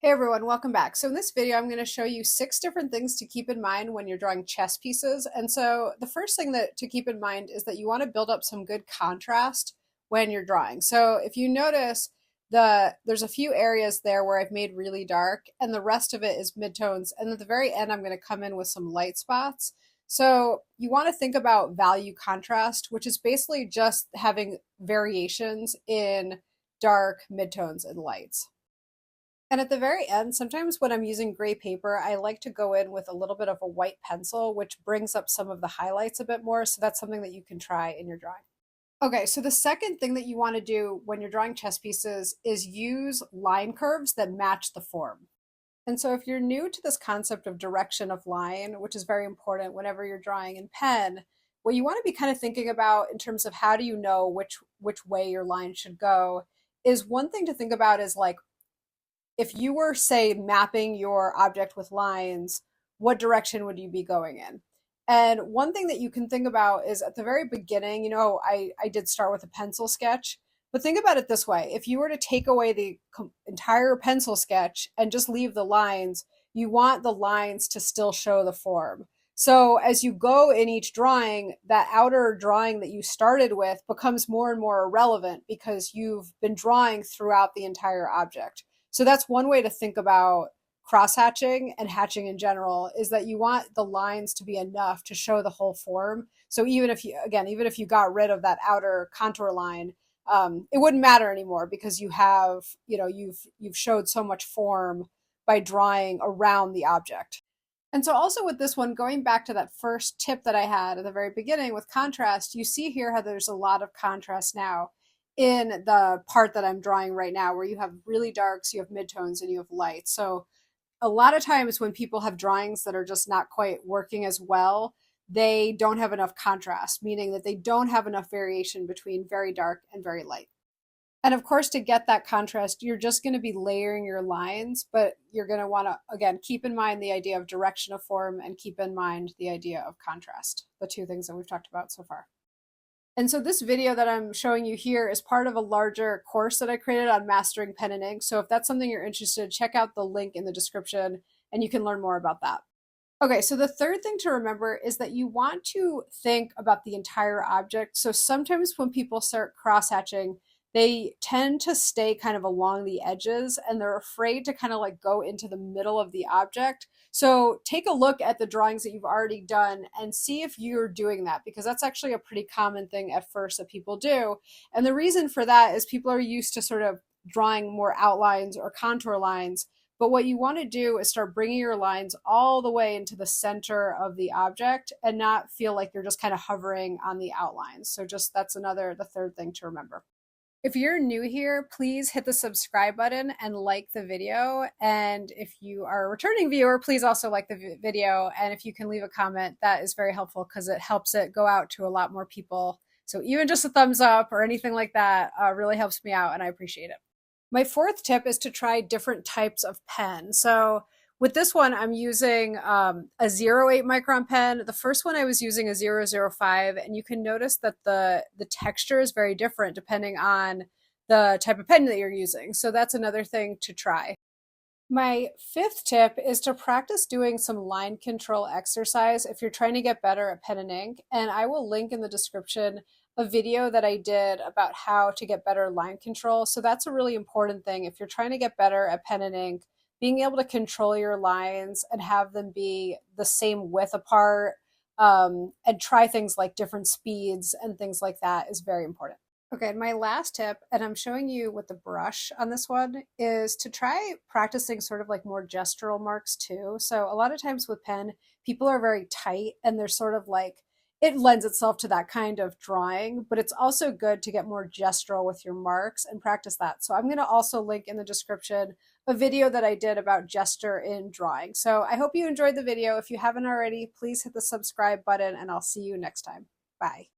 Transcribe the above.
Hey everyone, welcome back. So in this video, I'm going to show you 6 different things to keep in mind when you're drawing chess pieces. And so the first thing that to keep in mind is that you want to build up some good contrast when you're drawing. So if you notice, there's a few areas there where I've made really dark and the rest of it is midtones. And at the very end, I'm going to come in with some light spots. So you want to think about value contrast, which is basically just having variations in dark, midtones, and lights. And at the very end, sometimes when I'm using gray paper, I like to go in with a little bit of a white pencil, which brings up some of the highlights a bit more. So that's something that you can try in your drawing. Okay, so the second thing that you want to do when you're drawing chess pieces is use line curves that match the form. And so if you're new to this concept of direction of line, which is very important whenever you're drawing in pen, what you want to be kind of thinking about in terms of how do you know which way your line should go is one thing to think about is like if you were, say, mapping your object with lines, what direction would you be going in? And one thing that you can think about is at the very beginning, I did start with a pencil sketch, but think about it this way. If you were to take away the entire pencil sketch and just leave the lines, you want the lines to still show the form. So as you go in each drawing, that outer drawing that you started with becomes more and more irrelevant because you've been drawing throughout the entire object. So that's one way to think about crosshatching and hatching in general is that you want the lines to be enough to show the whole form. So even if you got rid of that outer contour line, it wouldn't matter anymore because you've showed so much form by drawing around the object. And so also with this one, going back to that first tip that I had at the very beginning with contrast, you see here how there's a lot of contrast now in the part that I'm drawing right now, where you have really darks, you have midtones, and you have lights. So a lot of times when people have drawings that are just not quite working as well, they don't have enough contrast, meaning that they don't have enough variation between very dark and very light. And of course, to get that contrast, you're just going to be layering your lines, but you're going to want to, again, keep in mind the idea of direction of form and keep in mind the idea of contrast, the two things that we've talked about so far. And so this video that I'm showing you here is part of a larger course that I created on mastering pen and ink. So if that's something you're interested in, check out the link in the description and you can learn more about that. Okay, so the third thing to remember is that you want to think about the entire object. So sometimes when people start cross-hatching, they tend to stay kind of along the edges and they're afraid to kind of like go into the middle of the object. So take a look at the drawings that you've already done and see if you're doing that, because that's actually a pretty common thing at first that people do. And the reason for that is people are used to sort of drawing more outlines or contour lines. But what you want to do is start bringing your lines all the way into the center of the object and not feel like you're just kind of hovering on the outlines. So just the third thing to remember. If you're new here, please hit the subscribe button and like the video. And if you are a returning viewer, please also like the video. And if you can leave a comment, that is very helpful because it helps it go out to a lot more people. So even just a thumbs up or anything like that really helps me out and I appreciate it. My fourth tip is to try different types of pen. So with this one, I'm using a 0.8 micron pen. The first one I was using a 0.05, and you can notice that the texture is very different depending on the type of pen that you're using. So that's another thing to try. My fifth tip is to practice doing some line control exercise if you're trying to get better at pen and ink. And I will link in the description a video that I did about how to get better line control. So that's a really important thing. If you're trying to get better at pen and ink, being able to control your lines and have them be the same width apart and try things like different speeds and things like that is very important. Okay, and my last tip, and I'm showing you with the brush on this one, is to try practicing sort of like more gestural marks too. So a lot of times with pen, people are very tight and they're sort of like, it lends itself to that kind of drawing, but it's also good to get more gestural with your marks and practice that. So I'm going to also link in the description a video that I did about gesture in drawing. So I hope you enjoyed the video. If you haven't already, please hit the subscribe button and I'll see you next time. Bye.